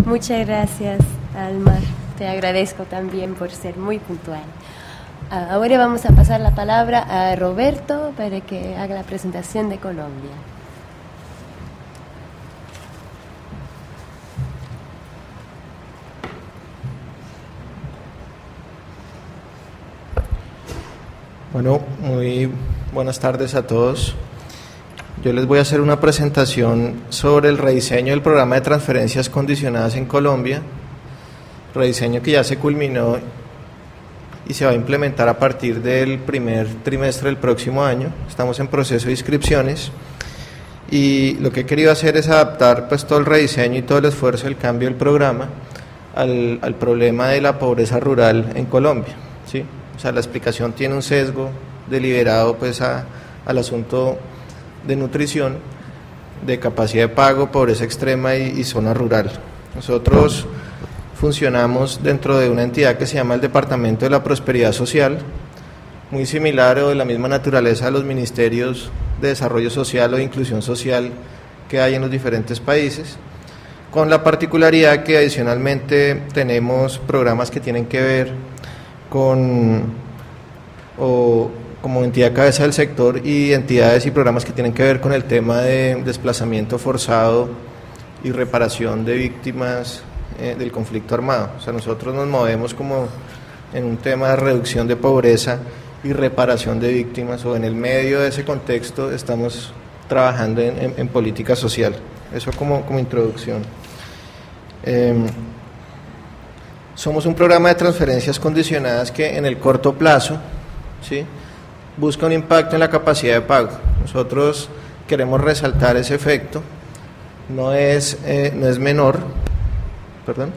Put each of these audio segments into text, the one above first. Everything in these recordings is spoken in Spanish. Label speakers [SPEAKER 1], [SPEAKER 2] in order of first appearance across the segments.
[SPEAKER 1] Muchas gracias, Alma. Te agradezco también por ser muy puntual. Ahora vamos a pasar la palabra a Roberto para que haga la presentación de Colombia.
[SPEAKER 2] Bueno, muy buenas tardes a todos. Yo les voy a hacer una presentación sobre el rediseño del programa de transferencias condicionadas en Colombia, rediseño que ya se culminó y se va a implementar a partir del primer trimestre del próximo año. Estamos en proceso de inscripciones y lo que he querido hacer es adaptar pues todo el rediseño y todo el esfuerzo del cambio del programa al problema de la pobreza rural en Colombia, ¿sí? O sea, la explicación tiene un sesgo deliberado pues al asunto de nutrición, de capacidad de pago, pobreza extrema y zona rural. Nosotros funcionamos dentro de una entidad que se llama el Departamento de la Prosperidad Social, muy similar o de la misma naturaleza a los ministerios de Desarrollo Social o de Inclusión Social que hay en los diferentes países, con la particularidad que adicionalmente tenemos programas que tienen que ver como entidad cabeza del sector y entidades y programas que tienen que ver con el tema de desplazamiento forzado y reparación de víctimas del conflicto armado. O sea, nosotros nos movemos como en un tema de reducción de pobreza y reparación de víctimas, o en el medio de ese contexto estamos trabajando en política social. Eso como introducción. Somos un programa de transferencias condicionadas que en el corto plazo, ¿sí?, busca un impacto en la capacidad de pago. Nosotros queremos resaltar ese efecto, no es menor, perdón.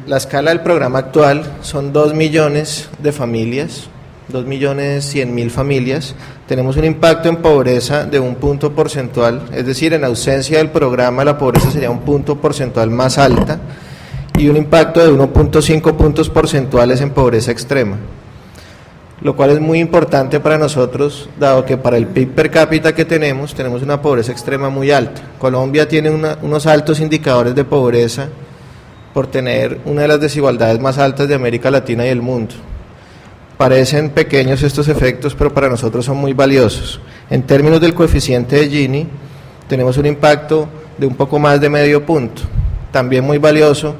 [SPEAKER 2] La escala del programa actual son 2 millones de familias, 2.100.000 familias. Tenemos un impacto en pobreza de 1 punto porcentual, es decir, en ausencia del programa la pobreza sería 1 punto porcentual más alta, y un impacto de 1.5 puntos porcentuales en pobreza extrema, lo cual es muy importante para nosotros, dado que para el PIB per cápita que tenemos una pobreza extrema muy alta. Colombia tiene unos altos indicadores de pobreza por tener una de las desigualdades más altas de América Latina y el mundo. Parecen pequeños estos efectos, pero para nosotros son muy valiosos. En términos del coeficiente de Gini, tenemos un impacto de un poco más de medio punto, también muy valioso,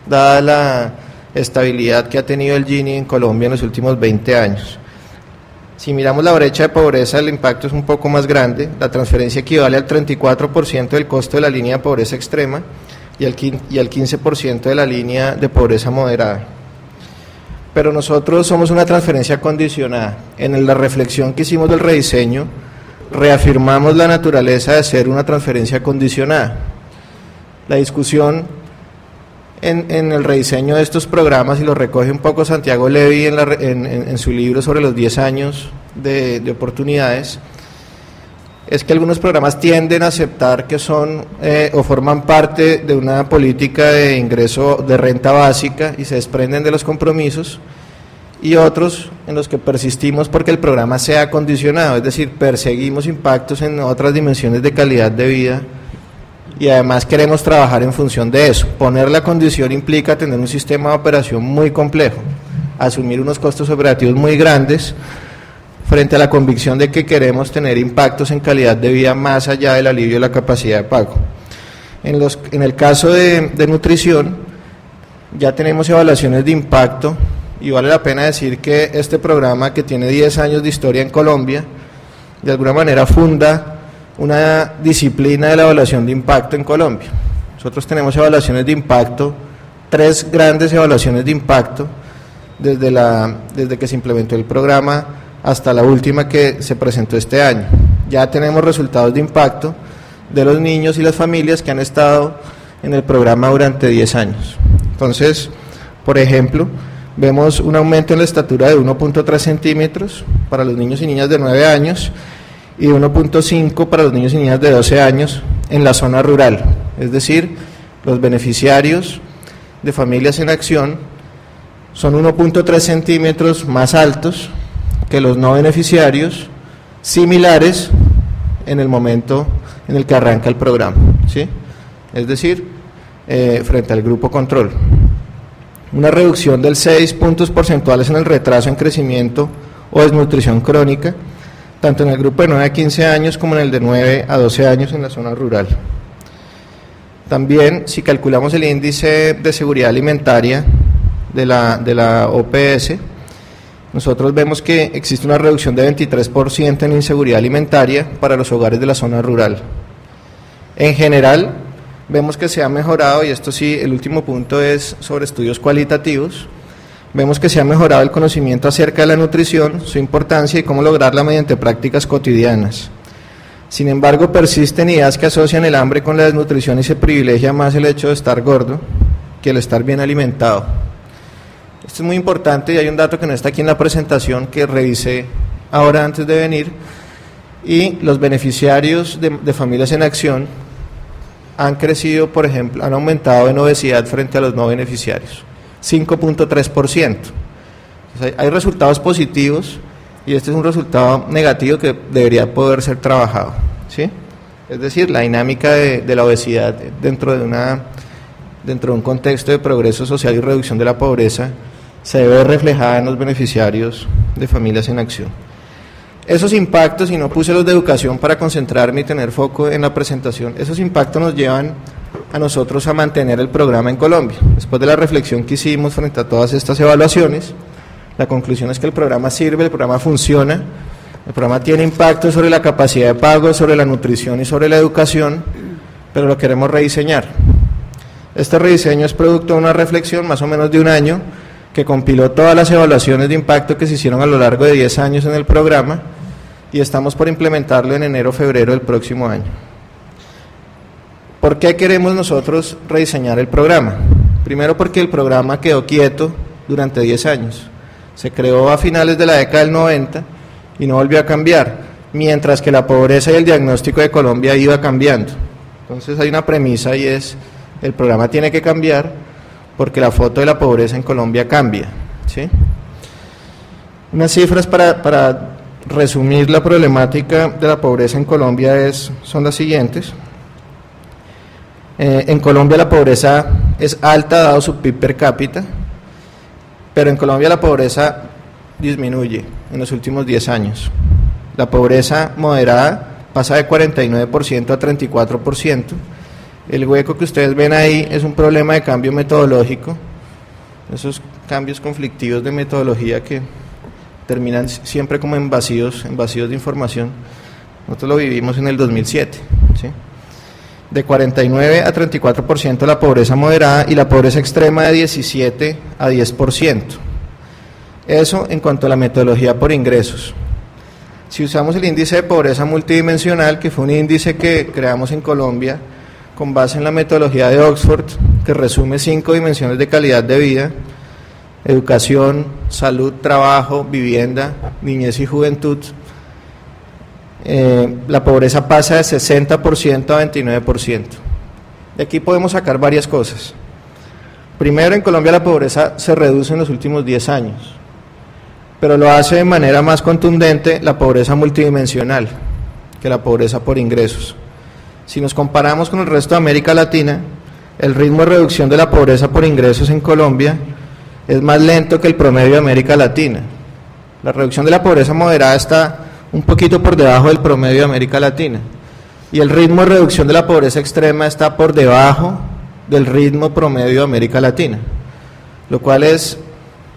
[SPEAKER 2] dada la estabilidad que ha tenido el Gini en Colombia en los últimos 20 años. Si miramos la brecha de pobreza, el impacto es un poco más grande. La transferencia equivale al 34% del costo de la línea de pobreza extrema y al 15% de la línea de pobreza moderada. Pero nosotros somos una transferencia condicionada. En la reflexión que hicimos del rediseño, reafirmamos la naturaleza de ser una transferencia condicionada. La discusión en el rediseño de estos programas, y lo recoge un poco Santiago Levy en su libro sobre los 10 años de oportunidades, es que algunos programas tienden a aceptar que son o forman parte de una política de ingreso de renta básica y se desprenden de los compromisos, y otros en los que persistimos porque el programa sea condicionado, es decir, perseguimos impactos en otras dimensiones de calidad de vida y además queremos trabajar en función de eso. Poner la condición implica tener un sistema de operación muy complejo, asumir unos costos operativos muy grandes frente a la convicción de que queremos tener impactos en calidad de vida más allá del alivio de la capacidad de pago. En el caso de nutrición, ya tenemos evaluaciones de impacto, y vale la pena decir que este programa, que tiene 10 años de historia en Colombia, de alguna manera funda una disciplina de la evaluación de impacto en Colombia. Nosotros tenemos evaluaciones de impacto, 3 grandes evaluaciones de impacto, desde que se implementó el programa hasta la última que se presentó este año. Ya tenemos resultados de impacto de los niños y las familias que han estado en el programa durante 10 años. Entonces, por ejemplo, vemos un aumento en la estatura de 1.3 centímetros para los niños y niñas de 9 años y de 1.5 para los niños y niñas de 12 años en la zona rural. Es decir, los beneficiarios de Familias en Acción son 1.3 centímetros más altos que los no beneficiarios, similares, en el momento en el que arranca el programa, ¿sí? Es decir, frente al grupo control. Una reducción del 6 puntos porcentuales en el retraso en crecimiento o desnutrición crónica, tanto en el grupo de 9 a 15 años como en el de 9 a 12 años en la zona rural. También, si calculamos el índice de seguridad alimentaria de la OPS, nosotros vemos que existe una reducción de 23% en inseguridad alimentaria para los hogares de la zona rural. En general, vemos que se ha mejorado, y esto sí, el último punto es sobre estudios cualitativos, vemos que se ha mejorado el conocimiento acerca de la nutrición, su importancia y cómo lograrla mediante prácticas cotidianas. Sin embargo, persisten ideas que asocian el hambre con la desnutrición y se privilegia más el hecho de estar gordo que el estar bien alimentado. Esto es muy importante y hay un dato que no está aquí en la presentación que revisé ahora antes de venir, y los beneficiarios de Familias en Acción han crecido, por ejemplo, han aumentado en obesidad frente a los no beneficiarios, 5.3%. Hay resultados positivos y este es un resultado negativo que debería poder ser trabajado, ¿sí? Es decir, la dinámica de la obesidad dentro de un contexto de progreso social y reducción de la pobreza se ve reflejada en los beneficiarios de Familias en Acción. Esos impactos, y no puse los de educación para concentrarme y tener foco en la presentación, esos impactos nos llevan a nosotros a mantener el programa en Colombia. Después de la reflexión que hicimos frente a todas estas evaluaciones, la conclusión es que el programa sirve, el programa funciona, el programa tiene impacto sobre la capacidad de pago, sobre la nutrición y sobre la educación, pero lo queremos rediseñar. Este rediseño es producto de una reflexión más o menos de un año, que compiló todas las evaluaciones de impacto que se hicieron a lo largo de 10 años en el programa, y estamos por implementarlo en enero o febrero del próximo año. ¿Por qué queremos nosotros rediseñar el programa? Primero, porque el programa quedó quieto durante 10 años. Se creó a finales de la década del 90 y no volvió a cambiar, mientras que la pobreza y el diagnóstico de Colombia iba cambiando. Entonces hay una premisa y es, el programa tiene que cambiar porque la foto de la pobreza en Colombia cambia, ¿sí? Unas cifras para resumir la problemática de la pobreza en Colombia son las siguientes. En Colombia la pobreza es alta dado su PIB per cápita, pero en Colombia la pobreza disminuye en los últimos 10 años. La pobreza moderada pasa de 49% a 34%. El hueco que ustedes ven ahí es un problema de cambio metodológico, esos cambios conflictivos de metodología que terminan siempre como en vacíos de información. Nosotros lo vivimos en el 2007, ¿sí? De 49 a 34% la pobreza moderada y la pobreza extrema de 17 a 10%. Eso en cuanto a la metodología por ingresos. Si usamos el índice de pobreza multidimensional, que fue un índice que creamos en Colombia con base en la metodología de Oxford, que resume 5 dimensiones de calidad de vida: educación, salud, trabajo, vivienda, niñez y juventud. La pobreza pasa de 60% a 29%. De aquí podemos sacar varias cosas. Primero, en Colombia la pobreza se reduce en los últimos 10 años, pero lo hace de manera más contundente la pobreza multidimensional que la pobreza por ingresos. Si nos comparamos con el resto de América Latina, el ritmo de reducción de la pobreza por ingresos en Colombia es más lento que el promedio de América Latina. La reducción de la pobreza moderada está un poquito por debajo del promedio de América Latina, y el ritmo de reducción de la pobreza extrema está por debajo del ritmo promedio de América Latina, lo cual es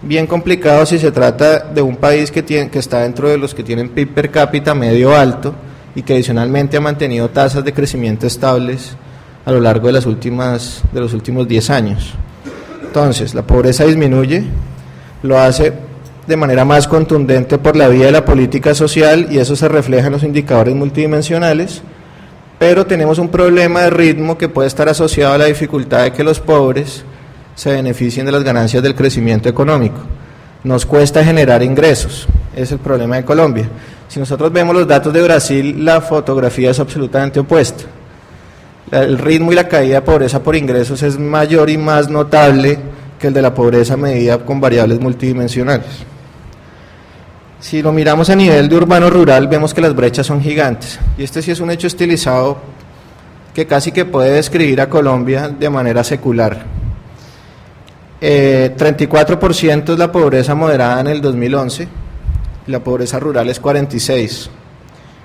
[SPEAKER 2] bien complicado si se trata de un país que está dentro de los que tienen PIB per cápita medio alto y que adicionalmente ha mantenido tasas de crecimiento estables a lo largo de los últimos 10 años. Entonces, la pobreza disminuye, lo hace de manera más contundente por la vía de la política social, y eso se refleja en los indicadores multidimensionales, pero tenemos un problema de ritmo que puede estar asociado a la dificultad de que los pobres se beneficien de las ganancias del crecimiento económico. Nos cuesta generar ingresos, ese es el problema de Colombia. Si nosotros vemos los datos de Brasil, la fotografía es absolutamente opuesta. El ritmo y la caída de pobreza por ingresos es mayor y más notable que el de la pobreza medida con variables multidimensionales. Si lo miramos a nivel de urbano-rural, vemos que las brechas son gigantes. Y este sí es un hecho estilizado que casi que puede describir a Colombia de manera secular. 34% es la pobreza moderada en el 2011, y la pobreza rural es 46%.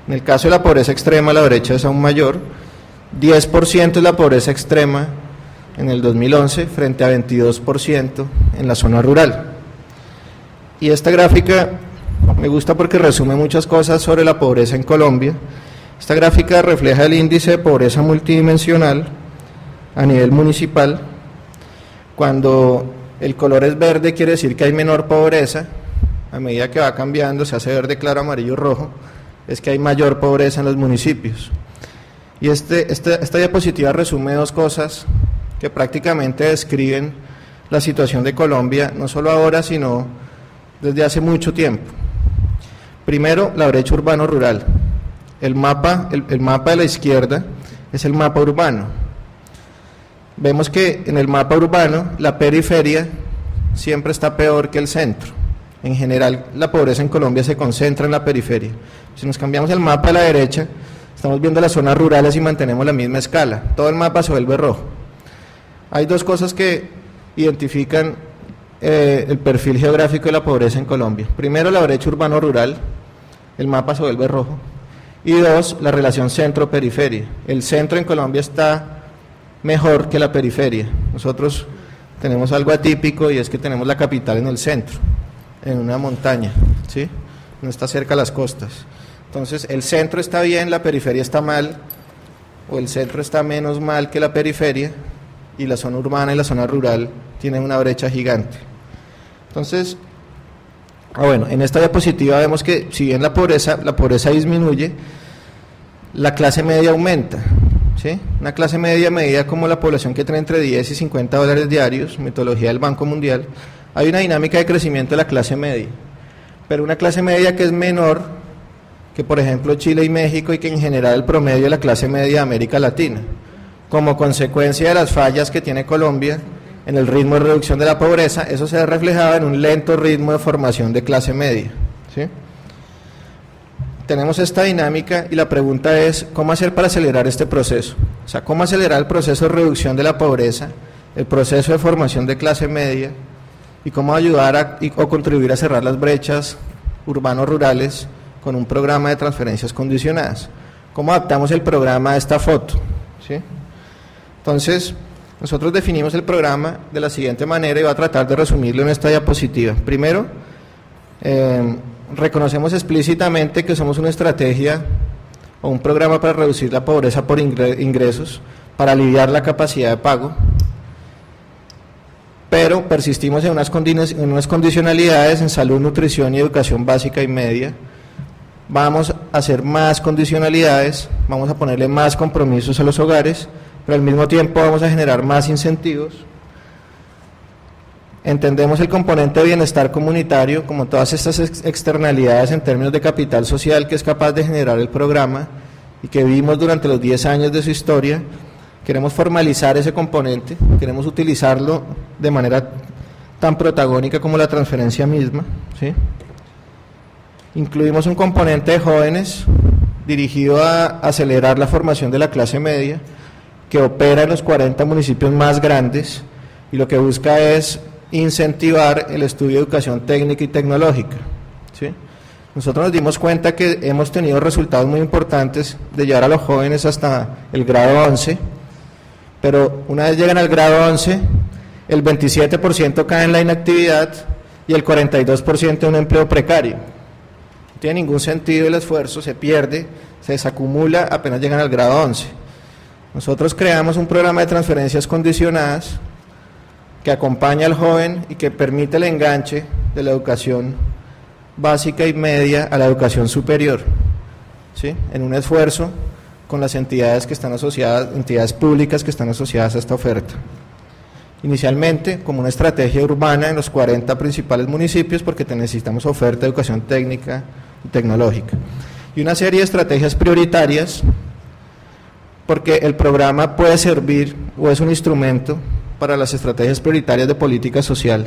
[SPEAKER 2] En el caso de la pobreza extrema, la brecha es aún mayor. 10% es la pobreza extrema en el 2011 frente a 22% en la zona rural. Y esta gráfica me gusta porque resume muchas cosas sobre la pobreza en Colombia. Esta gráfica refleja el índice de pobreza multidimensional a nivel municipal. Cuando el color es verde quiere decir que hay menor pobreza. A medida que va cambiando, se hace verde claro, amarillo, rojo, es que hay mayor pobreza en los municipios. Y esta diapositiva resume dos cosas que prácticamente describen la situación de Colombia, no solo ahora, sino desde hace mucho tiempo. Primero, la brecha urbano-rural. El mapa de la izquierda es el mapa urbano. Vemos que en el mapa urbano la periferia siempre está peor que el centro. En general, la pobreza en Colombia se concentra en la periferia. Si nos cambiamos el mapa a la derecha, estamos viendo las zonas rurales y mantenemos la misma escala. Todo el mapa se vuelve rojo. Hay dos cosas que identifican el perfil geográfico de la pobreza en Colombia. Primero, la brecha urbano-rural, el mapa se vuelve rojo. Y dos, la relación centro-periferia. El centro en Colombia está mejor que la periferia. Nosotros tenemos algo atípico y es que tenemos la capital en el centro, en una montaña, ¿sí? No está cerca a las costas. Entonces, el centro está bien, la periferia está mal, o el centro está menos mal que la periferia, y la zona urbana y la zona rural tienen una brecha gigante. Entonces, bueno, en esta diapositiva vemos que si bien la pobreza disminuye, la clase media aumenta, ¿sí? Una clase media medida como la población que tiene entre 10 y 50 dólares diarios, metodología del Banco Mundial. Hay una dinámica de crecimiento de la clase media, pero una clase media que es menor que, por ejemplo, Chile y México, y que en general el promedio de la clase media de América Latina, como consecuencia de las fallas que tiene Colombia en el ritmo de reducción de la pobreza. Eso se reflejaba en un lento ritmo de formación de clase media, ¿sí? Tenemos esta dinámica y la pregunta es, ¿cómo hacer para acelerar este proceso? O sea, ¿cómo acelerar el proceso de reducción de la pobreza, el proceso de formación de clase media, y cómo ayudar o contribuir a cerrar las brechas urbanos-rurales con un programa de transferencias condicionadas? ¿Cómo adaptamos el programa a esta foto? ¿Sí? Entonces, nosotros definimos el programa de la siguiente manera y voy a tratar de resumirlo en esta diapositiva. Primero, reconocemos explícitamente que somos una estrategia o un programa para reducir la pobreza por ingresos, para aliviar la capacidad de pago, pero persistimos en unas condicionalidades en salud, nutrición y educación básica y media. Vamos a hacer más condicionalidades, vamos a ponerle más compromisos a los hogares, pero al mismo tiempo vamos a generar más incentivos. Entendemos el componente de bienestar comunitario como todas estas externalidades en términos de capital social que es capaz de generar el programa y que vimos durante los 10 años de su historia. Queremos formalizar ese componente, queremos utilizarlo de manera tan protagónica como la transferencia misma, ¿sí? Incluimos un componente de jóvenes dirigido a acelerar la formación de la clase media, que opera en los 40 municipios más grandes y lo que busca es incentivar el estudio de educación técnica y tecnológica, ¿sí? Nosotros nos dimos cuenta que hemos tenido resultados muy importantes de llevar a los jóvenes hasta el grado 11, pero una vez llegan al grado 11, el 27% cae en la inactividad y el 42% en un empleo precario. No tiene ningún sentido el esfuerzo, se pierde, se desacumula apenas llegan al grado 11. Nosotros creamos un programa de transferencias condicionadas que acompaña al joven y que permite el enganche de la educación básica y media a la educación superior, ¿sí? En un esfuerzo con las entidades que están asociadas, entidades públicas que están asociadas a esta oferta. Inicialmente como una estrategia urbana en los 40 principales municipios, porque necesitamos oferta de educación técnica y tecnológica, y una serie de estrategias prioritarias, porque el programa puede servir o es un instrumento para las estrategias prioritarias de política social.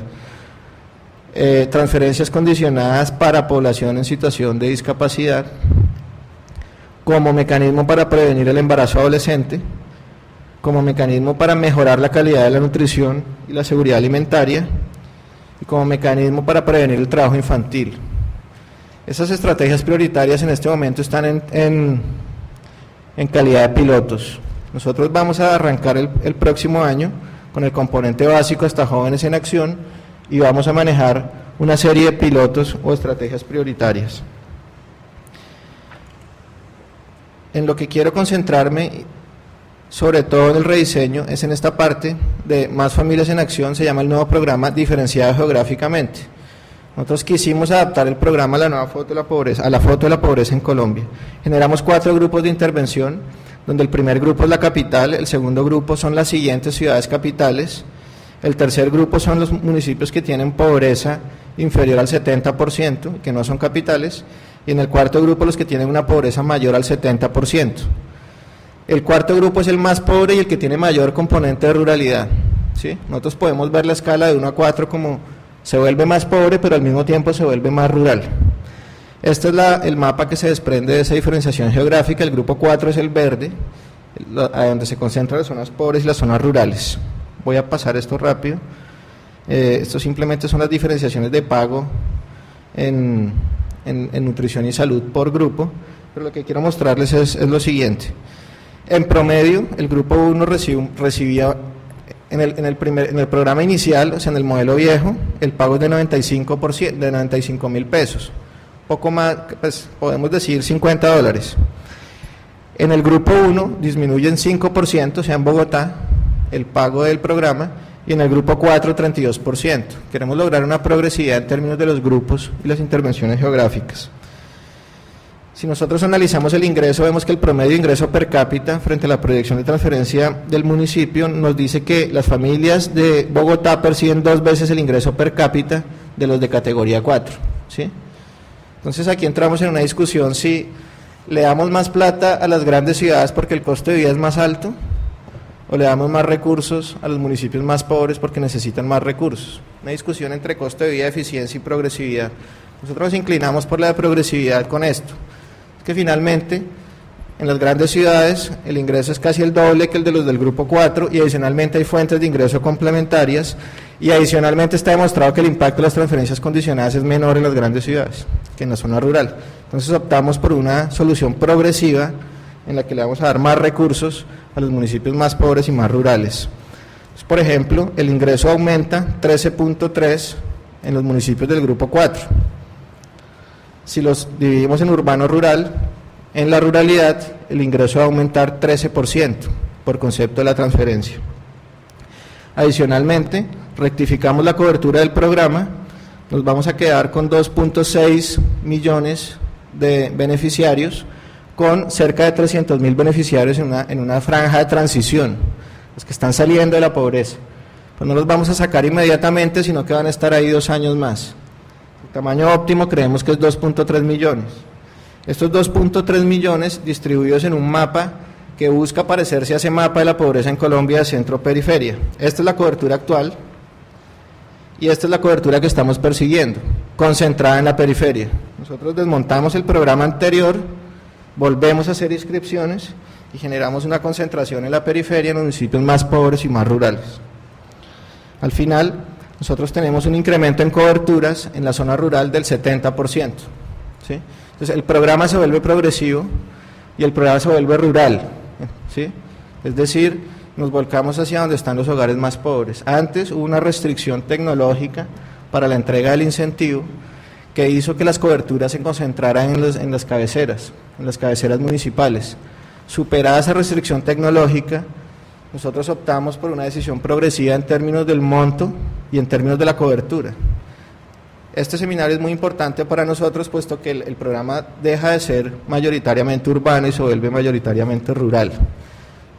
[SPEAKER 2] transferencias condicionadas para población en situación de discapacidad, como mecanismo para prevenir el embarazo adolescente, como mecanismo para mejorar la calidad de la nutrición y la seguridad alimentaria, y como mecanismo para prevenir el trabajo infantil. Esas estrategias prioritarias en este momento están en calidad de pilotos. Nosotros vamos a arrancar el próximo año con el componente básico hasta Jóvenes en Acción y vamos a manejar una serie de pilotos o estrategias prioritarias. En lo que quiero concentrarme, sobre todo en el rediseño, es en esta parte de Más Familias en Acción. Se llama el nuevo programa Diferenciado Geográficamente. Nosotros quisimos adaptar el programa a la nueva foto de la pobreza, a la foto de la pobreza en Colombia. Generamos 4 grupos de intervención, donde el primer grupo es la capital, el segundo grupo son las siguientes ciudades capitales, el tercer grupo son los municipios que tienen pobreza inferior al 70%, que no son capitales, y en el cuarto grupo los que tienen una pobreza mayor al 70%. El cuarto grupo es el más pobre y el que tiene mayor componente de ruralidad, ¿sí? Nosotros podemos ver la escala de 1 a 4 como se vuelve más pobre, pero al mismo tiempo se vuelve más rural. Este es el mapa que se desprende de esa diferenciación geográfica. El grupo 4 es el verde, a donde se concentran las zonas pobres y las zonas rurales. Voy a pasar esto rápido. Esto simplemente son las diferenciaciones de pago en nutrición y salud por grupo, pero lo que quiero mostrarles es lo siguiente. En promedio, el grupo 1 recibía en el programa inicial, o sea, en el modelo viejo, el pago es de 95%, de 95.000 pesos. Poco más, pues podemos decir $50. En el grupo 1 disminuye en 5%, o sea, en Bogotá, el pago del programa, y en el grupo 4, 32%. Queremos lograr una progresividad en términos de los grupos y las intervenciones geográficas. Si nosotros analizamos el ingreso, vemos que el promedio de ingreso per cápita frente a la proyección de transferencia del municipio nos dice que las familias de Bogotá perciben 2 veces el ingreso per cápita de los de categoría 4, ¿sí? Entonces aquí entramos en una discusión si le damos más plata a las grandes ciudades porque el costo de vida es más alto, o le damos más recursos a los municipios más pobres porque necesitan más recursos. Una discusión entre costo de vida, eficiencia y progresividad. Nosotros nos inclinamos por la de progresividad con esto. Es que finalmente en las grandes ciudades el ingreso es casi el doble que el de los del grupo 4 y adicionalmente hay fuentes de ingreso complementarias y adicionalmente está demostrado que el impacto de las transferencias condicionadas es menor en las grandes ciudades que en la zona rural. Entonces optamos por una solución progresiva en la que le vamos a dar más recursos a los municipios más pobres y más rurales. Entonces, por ejemplo, el ingreso aumenta 13.3 en los municipios del grupo 4. Si los dividimos en urbano-rural, en la ruralidad el ingreso va a aumentar 13% por concepto de la transferencia. Adicionalmente, rectificamos la cobertura del programa, nos vamos a quedar con 2.6 millones de beneficiarios, con cerca de 300.000 beneficiarios en una franja de transición, los que están saliendo de la pobreza. Pues no los vamos a sacar inmediatamente, sino que van a estar ahí 2 años más. El tamaño óptimo creemos que es 2.3 millones. Estos 2.3 millones distribuidos en un mapa que busca parecerse a ese mapa de la pobreza en Colombia de centro-periferia. Esta es la cobertura actual y esta es la cobertura que estamos persiguiendo, concentrada en la periferia. Nosotros desmontamos el programa anterior, volvemos a hacer inscripciones y generamos una concentración en la periferia, en los municipios más pobres y más rurales. Al final, nosotros tenemos un incremento en coberturas en la zona rural del 70%, ¿sí? Entonces el programa se vuelve progresivo y el programa se vuelve rural, ¿sí? Es decir, nos volcamos hacia donde están los hogares más pobres. Antes hubo una restricción tecnológica para la entrega del incentivo que hizo que las coberturas se concentraran en las cabeceras municipales. Superada esa restricción tecnológica, nosotros optamos por una decisión progresiva en términos del monto y en términos de la cobertura. Este seminario es muy importante para nosotros, puesto que el programa deja de ser mayoritariamente urbano y se vuelve mayoritariamente rural,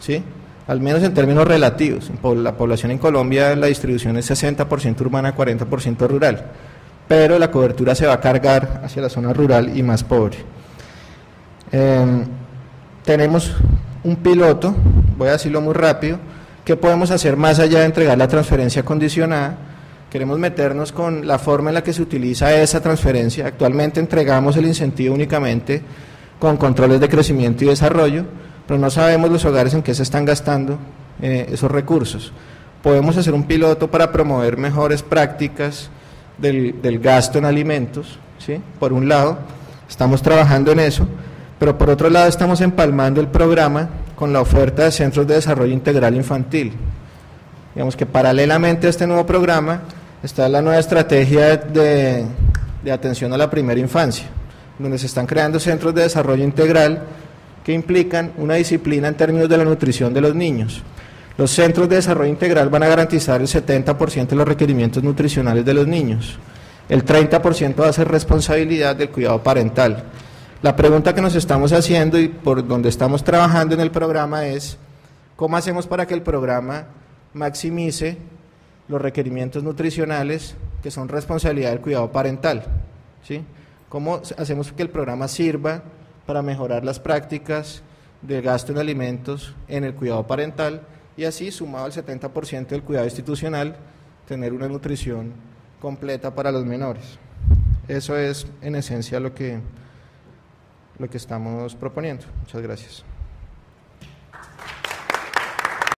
[SPEAKER 2] ¿sí? Al menos en términos relativos. La población en Colombia, la distribución es 60% urbana, 40% rural, pero la cobertura se va a cargar hacia la zona rural y más pobre. Tenemos un piloto, voy a decirlo muy rápido, ¿qué podemos hacer más allá de entregar la transferencia condicionada? Queremos meternos con la forma en la que se utiliza esa transferencia. Actualmente entregamos el incentivo únicamente con controles de crecimiento y desarrollo, pero no sabemos los hogares en qué se están gastando esos recursos. Podemos hacer un piloto para promover mejores prácticas del gasto en alimentos, ¿sí? Por un lado, estamos trabajando en eso, pero por otro lado estamos empalmando el programa con la oferta de centros de desarrollo integral infantil. Digamos que paralelamente a este nuevo programa está la nueva estrategia de atención a la primera infancia, donde se están creando centros de desarrollo integral que implican una disciplina en términos de la nutrición de los niños. Los centros de desarrollo integral van a garantizar el 70% de los requerimientos nutricionales de los niños. El 30% va a ser responsabilidad del cuidado parental. La pregunta que nos estamos haciendo y por donde estamos trabajando en el programa es, ¿cómo hacemos para que el programa maximice los requerimientos nutricionales que son responsabilidad del cuidado parental? ¿Sí? ¿Cómo hacemos que el programa sirva para mejorar las prácticas de gasto en alimentos en el cuidado parental y así, sumado al 70% del cuidado institucional, tener una nutrición completa para los menores? Eso es en esencia lo que estamos proponiendo. Muchas gracias.